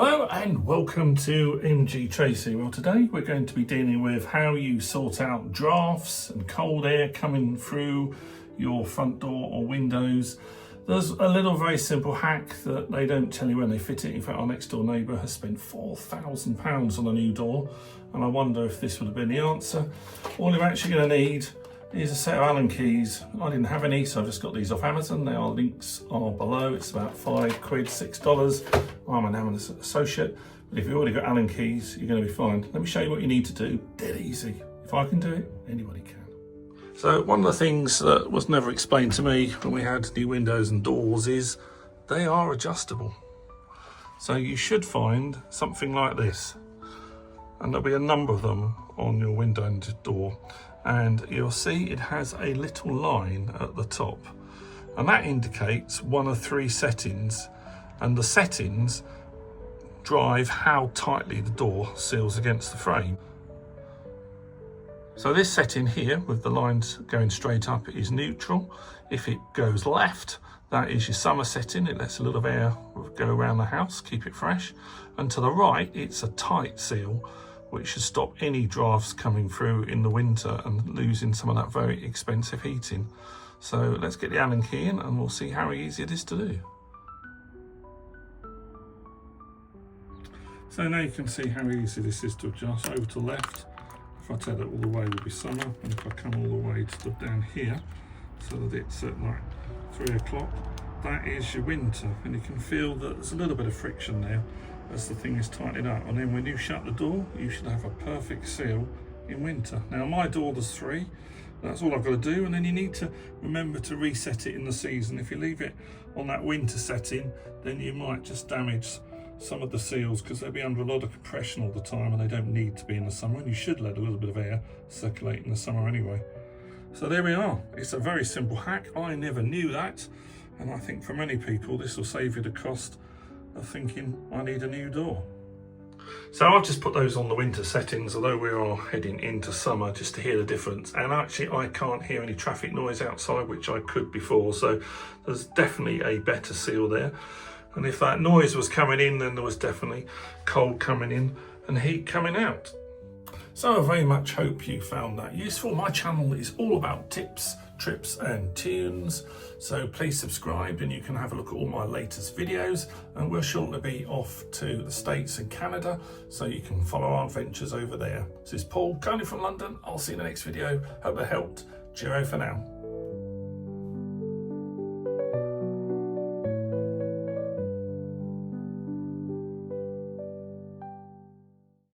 Hello and welcome to MG Tracy. Well, today we're going to be dealing with how you sort out drafts and cold air coming through your front door or windows. There's a little very simple hack that they don't tell you when they fit it. In fact, our next door neighbour has spent £4,000 on a new door, and I wonder if this would have been the answer. All you're actually going to need is a set of Allen keys. I didn't have any, so I just got these off Amazon. Our links are below. It's about £5, $6. I'm an Amazon associate, but if you've already got Allen keys, you're going to be fine. Let me show you what you need to do. Dead easy. If I can do it, anybody can. So one of the things that was never explained to me when we had new windows and doors is they are adjustable. So you should find something like this, and there'll be a number of them on your window and door, and you'll see it has a little line at the top, and that indicates one of three settings, and the settings drive how tightly the door seals against the frame. So this setting here with the lines going straight up is neutral. If it goes left, that is your summer setting. It lets a little air go around the house, keep it fresh. And to the right, it's a tight seal, which should stop any drafts coming through in the winter and losing some of that very expensive heating. So let's get the Allen key in and we'll see how easy it is to do. So now you can see how easy this is to adjust. Over to the left, if I take that all the way would be summer, and if I come all the way to down here, so that it's at like 3 o'clock, that is your winter, and you can feel that there's a little bit of friction there as the thing is tightening up, and then when you shut the door, you should have a perfect seal in winter. Now my door, there's 3, that's all I've got to do, and then you need to remember to reset it in the season. If you leave it on that winter setting, then you might just damage some of the seals because they'll be under a lot of compression all the time, and they don't need to be in the summer, and you should let a little bit of air circulate in the summer anyway. So there we are. It's a very simple hack. I never knew that, and I think for many people this will save you the cost of thinking I need a new door. So I've just put those on the winter settings, although we are heading into summer, just to hear the difference. And actually I can't hear any traffic noise outside, which I could before, so there's definitely a better seal there. And if that noise was coming in, then there was definitely cold coming in and heat coming out. So I very much hope you found that useful. My channel is all about tips, trips and tunes. So please subscribe and you can have a look at all my latest videos. And we'll shortly be off to the States and Canada, so you can follow our adventures over there. This is Paul, currently from London. I'll see you in the next video. Hope that helped. Cheerio for now.